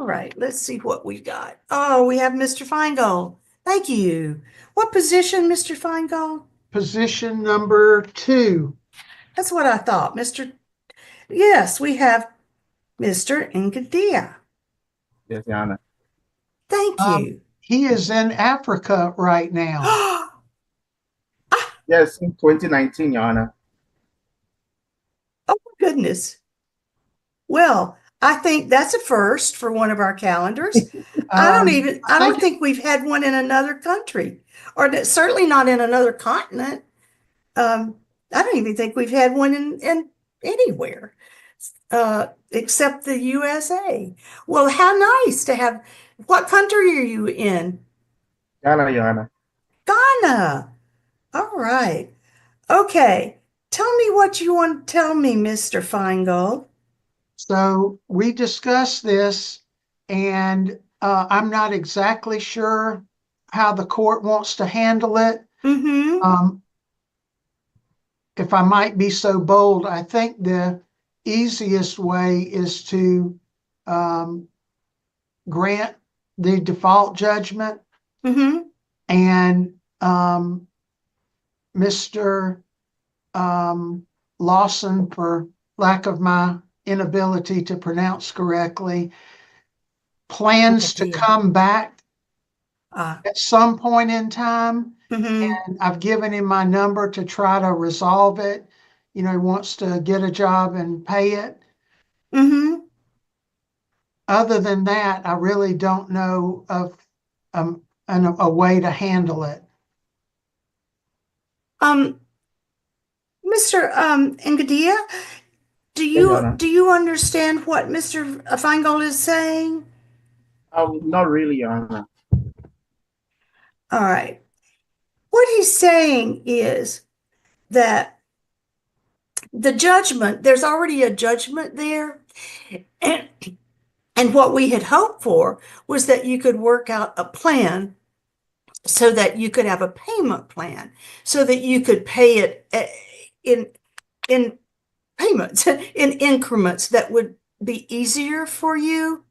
right, let's see what we got. Oh, we have Mr. Feingold. Thank you. What position, Mr. Feingold? Position number 2. That's what I thought, Mr. Yes, we have Mr. Nkadia. Yes, Your Honor. Thank you. He is in Africa right now. Yes, in 2019, Your Honor. Oh, my goodness. Well, I think that's a first for one of our calendars. I don't think we've had one in another country, or certainly not in another continent. I don't even think we've had one in anywhere, except the USA. Well, how nice to have. What country are you in? Ghana, Your Honor. Ghana. All right. Okay. Tell me what you want to tell me, Mr. Feingold. So we discussed this, and I'm not exactly sure how the court wants to handle it. Mm-hmm. If I might be so bold, I think the easiest way is to grant the default judgment, Mm-hmm. and Mr. Lawson, for lack of my inability to pronounce correctly, plans to come back at some point in time. Mm-hmm. And I've given him my number to try to resolve it. He wants to get a job and pay it. Mm-hmm. Other than that, I really don't know of a way to handle it. Mr. Ngadia, do Yes, Your you Honor. do you understand what Mr. Feingold is saying? Not really, Your Honor. All right. What he's saying is that the judgment, there's already a judgment there. And what we had hoped for was that you could work out a plan so that you could have a payment plan, so that you could pay it in payments, in increments that would be easier for you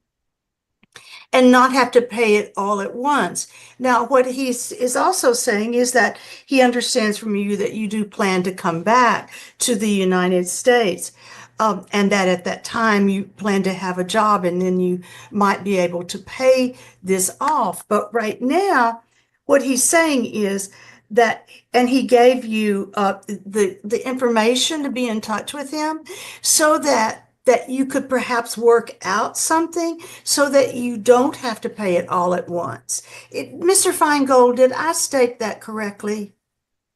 and not have to pay it all at once. Now, what he is also saying is that he understands from you that you do plan to come back to the United States, and that at that time you plan to have a job and then you might be able to pay this off. But right now, what he's saying is that, and he gave you the information to be in touch with him so that you could perhaps work out something so that you don't have to pay it all at once. Mr. Feingold, did I state that correctly?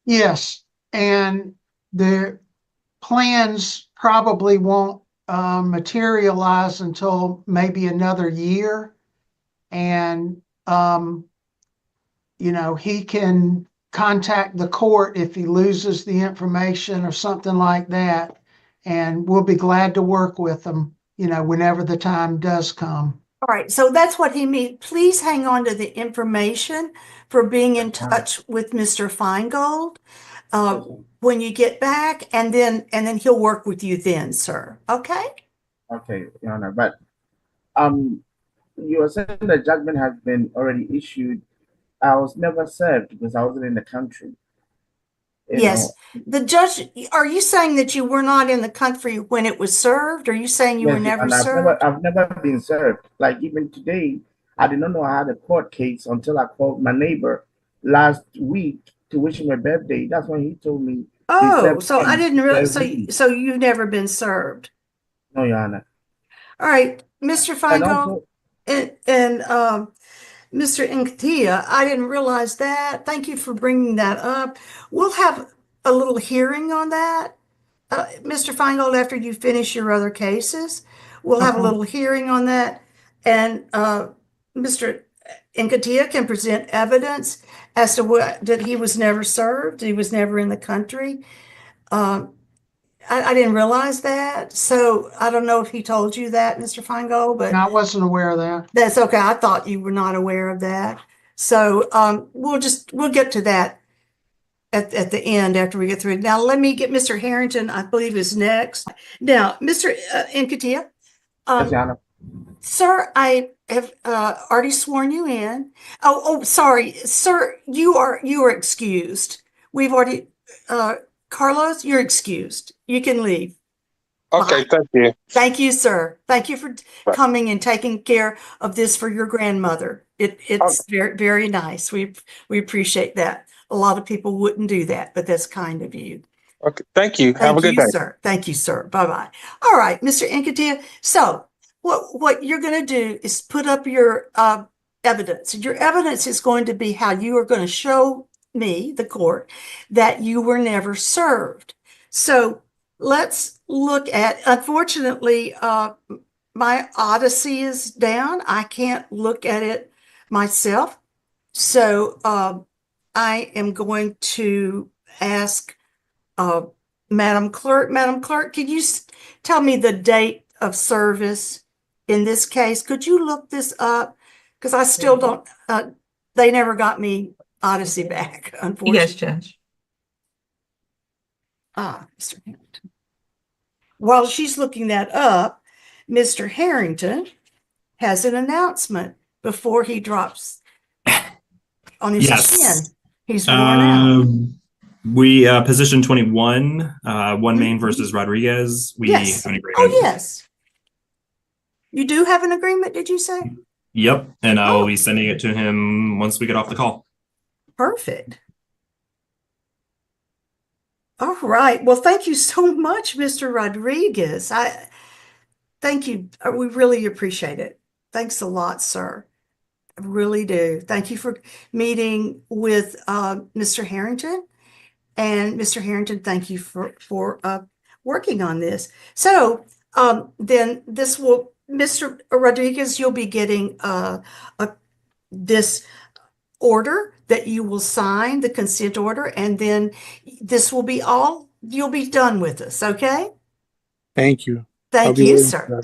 Yes, and the plans probably won't materialize until maybe another year. And, he can contact the court if he loses the information or something like that. And we'll be glad to work with them, whenever the time does come. All right, so that's what he means. Please hang on to the information for being in touch with Mr. Feingold when you get back, and then he'll work with you then, sir. Okay? Okay, Your Honor. But you are saying the judgment has been already issued. I was never served because I wasn't in the country. Yes. The judge, are you saying that you were not in the country when it was served? Or are you saying you were Yes, never and served? I've never been served. Like even today, I did not know I had a court case until I called my neighbor last week to wish him a birthday. That's when he told me he Oh, served so I him didn't really, the so you've never been served. No, Your Honor. All right, Mr. And Feingold also, and Mr. Nkatia, I didn't realize that. Thank you for bringing that up. We'll have a little hearing on that. Mr. Feingold, after you finish your other cases, we'll have a little hearing on that. And Mr. Nkatia can present evidence as to what, that he was never served, he was never in the country. I didn't realize that. So I don't know if he told you that, Mr. Feingold, but I wasn't aware of that. that's okay. I thought you were not aware of that. So we'll get to that at the end after we get through. Now let me get Mr. Harrington, I believe is next. Now, Mr. Nkatia, yes, Your Honor. sir, I have already sworn you in. Oh, sorry, sir, you are excused. We've already, Carlos, you're excused. You can leave. Okay, Bye. thank you. Thank you, sir. Thank you for Bye. coming and taking care of this for your grandmother. It's very, very nice. We appreciate that. A lot of people wouldn't do that, but that's kind of you. Okay, thank you. Have a Thank good you, day. sir. Thank you, sir. Bye-bye. All right, Mr. Incatia. So what you're going to do is put up your evidence. Your evidence is going to be how you are going to show me, the court, that you were never served. So let's look at, unfortunately, my Odyssey is down. I can't look at it myself. So I am going to ask Madam Clerk. Madam Clerk, could you tell me the date of service in this case? Could you look this up? Because I still don't, they never got me Odyssey back, unfortunately. Yes, Judge. Mr. Harrington. While she's looking that up, Mr. Harrington has an announcement before he drops on his chin. He's worn out. We position 21, One Main versus Rodriguez. We Yes. have an agreement. Oh, yes. You do have an agreement, did you say? Yep, and I will be sending it to him once we get off the call. Perfect. All right. Well, thank you so much, Mr. Rodriguez. Thank you. We really appreciate it. Thanks a lot, sir. I really do. Thank you for meeting with Mr. Harrington. And Mr. Harrington, thank you for working on this. So then this will, Mr. Rodriguez, you'll be getting this order that you will sign, the consent order, and then this will be all, you'll be done with us, okay? Thank you. Thank you, sir.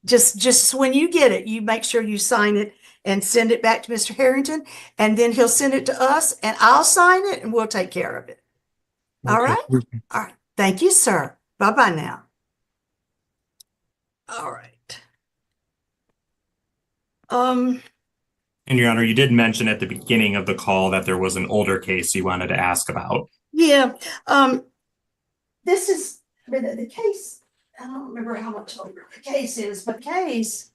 Just when you get it, you make sure you sign it and send it back to Mr. Harrington, and then he'll send it to us, and I'll sign it, and we'll take care of it. All right? All right. Thank you, sir. Bye-bye now. All right. And Your Honor, you did mention at the beginning of the call that there was an older case you wanted to ask about. Yeah. This is the case. I don't remember how much older the case is, but case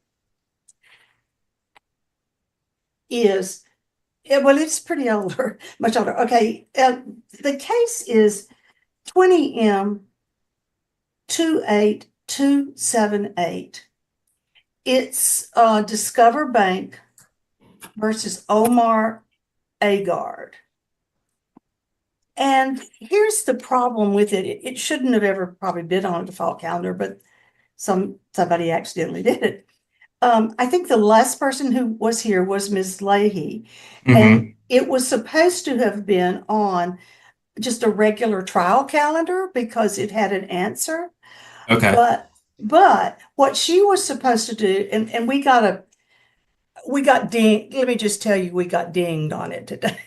is, well, it's pretty older, much older. Okay. The case is 20M 28278. It's Discover Bank versus Omar Agard. And here's the problem with it. It shouldn't have ever probably been on a default calendar, but somebody accidentally did it. I think the last person who was here was Ms. Leahy, and it was supposed to have been on just a regular trial calendar because it had an answer. Okay. But what she was supposed to do, and we got dinged. Let me just tell you, we got dinged on it today.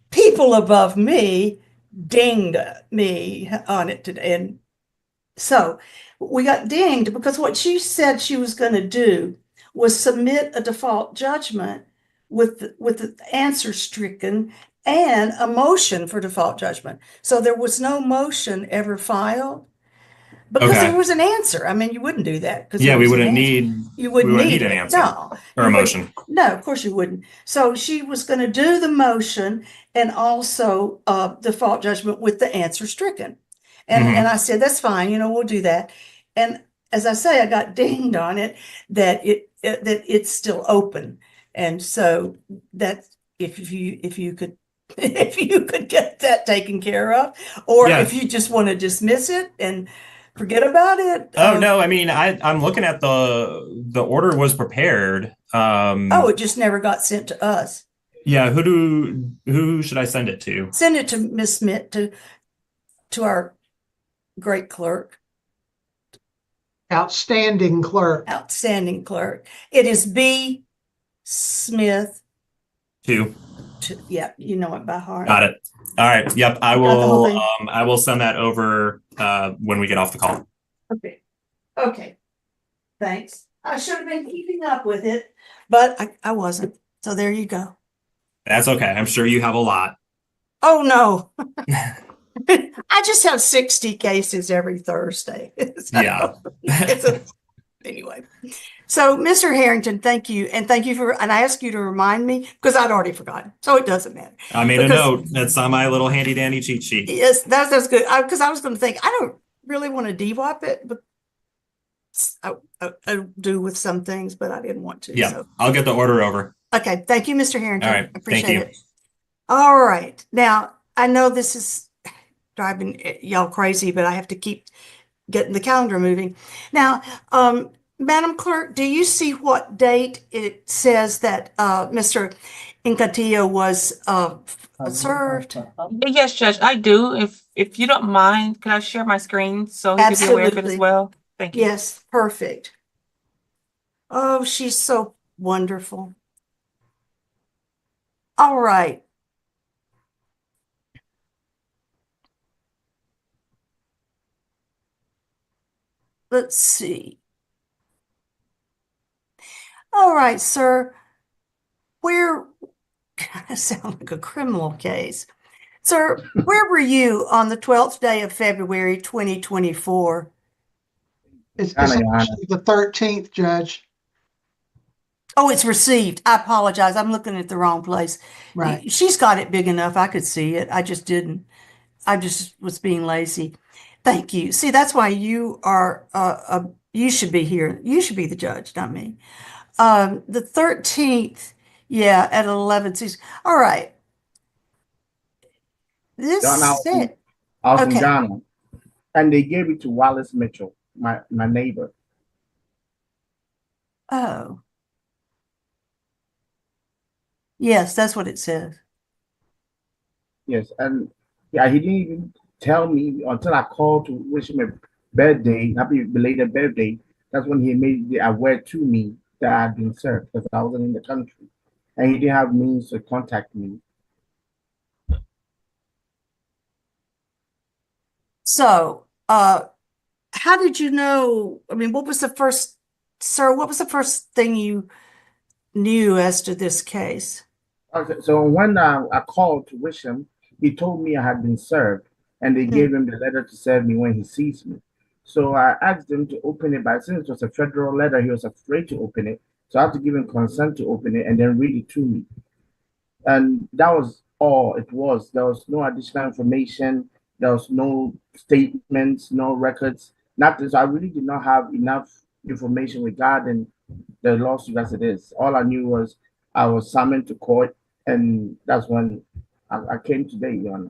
People above me dinged me on it today. And so we got dinged because what she said she was going to do was submit a default judgment with the answer stricken and a motion for default judgment. So there was no motion ever filed because Okay. there was an answer. I mean, you wouldn't do that because Yeah, we wouldn't need an answer or a motion. No, of course you wouldn't. So she was going to do the motion and also default judgment with the answer stricken. And I said, that's fine, we'll do that. And as I say, I got dinged on it that it's still open. And so that if you could get that taken care of, or if you just want to dismiss it and forget about it. Oh no, I mean I'm looking at the order was prepared. It just never got sent to us. Yeah, who should I send it to? Send it to Miss Smith, to our great clerk. Outstanding clerk. Outstanding clerk. It is B. Smith. Yeah, you know it by heart. Got it. All right. Yep. I Got the whole will. thing? I will send that over when we get off the call. Okay. Thanks. I should have been keeping up with it, but I wasn't. So there you go. That's okay. I'm sure you have a lot. Oh, no. I just have 60 cases every Thursday. So, Yeah. anyway. So, Mr. Harrington, thank you. And thank you and I asked you to remind me because I'd already forgotten. So it doesn't matter. I made a Because- note. That's on my little handy dandy cheat sheet. Yes, that's good. Because I was going to think, I don't really want to DWAP it, but I do with some things, but I didn't want to. Yeah, So, I'll get the order over. okay. Thank you, Mr. Harrington. All right. Appreciate Thank you. it. All right. Now, I know this is driving y'all crazy, but I have to keep getting the calendar moving. Now, Madam Clerk, do you see what date it says that Mr. Incatillo was served? Yes, Judge, I do. If you don't mind, can I share my screen so he can be aware of it Absolutely. as well? Thank you. Yes, perfect. Oh, she's so wonderful. All right. Let's see. All right, sir. Where I sound like a criminal case. Sir, where were you on the 12th day of February 2024? It's Your Honor. actually the 13th, Judge. Oh, it's received. I apologize. I'm looking at the wrong place. Right. She's got it big enough. I could see it. I just didn't. I just was being lazy. Thank you. See, that's why you are, you should be here. You should be the judge, not me. The 13th, yeah, at 11. All right. This Your Honor, said, I was in Okay. Ghana, and they gave it to Wallace Mitchell, my neighbor. oh. Yes, that's what it says. Yes, and yeah, he didn't even tell me until I called to wish him a birthday, happy belated birthday. That's when he made it aware to me that I had been served because I wasn't in the country, and he didn't have means to contact me. So, how did you know? I mean, what was the first, sir, what was the first thing you knew as to this case? Okay, so when I called to wish him, he told me I had been served, and they gave him the letter to serve me when he sees me. So I asked him to open it, but since it was a federal letter, he was afraid to open it. So I had to give him consent to open it and then read it to me. And that was all it was. There was no additional information. There was no statements, no records, nothing. So I really did not have enough information regarding the lawsuit as it is. All I knew was I was summoned to court, and that's when I came today, Your Honor.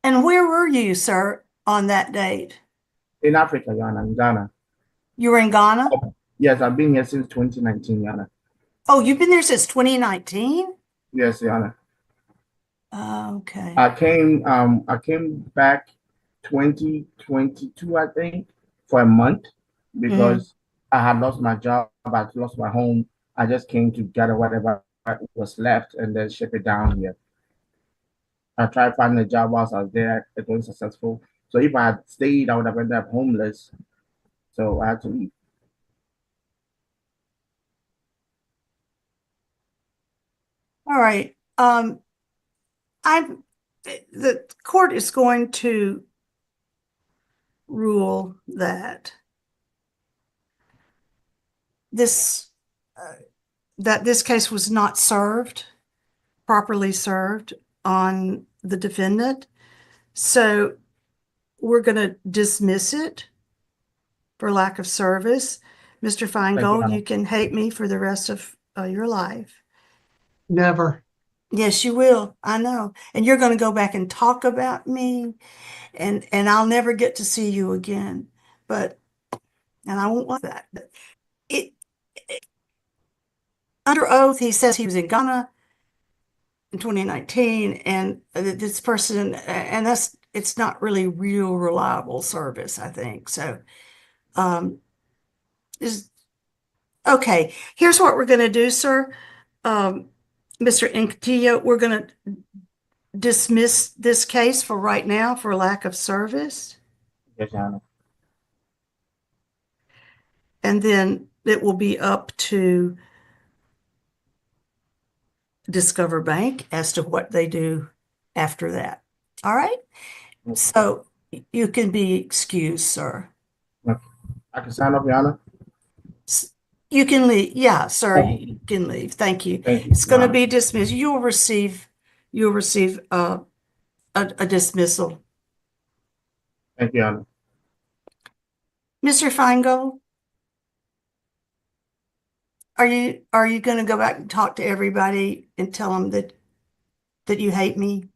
And where were you, sir, on that date? In Africa, Your Honor, in Ghana. You were in Ghana? Yes, I've been here since 2019, Your Honor. Oh, you've been there since 2019? Yes, Your Honor. Okay. I came back 2022, I think, for a month because I had lost my job, I lost my home. I just came to gather whatever was left and then ship it down here. I tried finding a job whilst I was there. It wasn't successful. So if I had stayed, I would have ended up homeless. So I had to leave. All right. The court is going to rule that this case was not properly served on the defendant. So we're going to dismiss it for lack of service. Mr. Feingold, Honor. you can hate me for the rest of your life. Never. Yes, you will. I know. And you're going to go back and talk about me, and I'll never get to see you again. And I won't want that. Under oath, he says he was in Ghana in 2019, and this person, and it's not really real reliable service, I think. So, okay. Here's what we're going to do, sir. Mr. Incatillo, we're going to dismiss this case for right now for lack of service. Yes, Your Honor. And then it will be up to Discover Bank as to what they do after that. All right? So you can be excused, sir. I can sign up, Your Honor. You can leave. Yeah, sir, you can leave. Thank you. Thank you. It's going to Your be dismissed. You'll receive a dismissal. Honor. Thank you, Your Honor. Mr. Feingold, are you going to go back and talk to everybody and tell them that you hate me?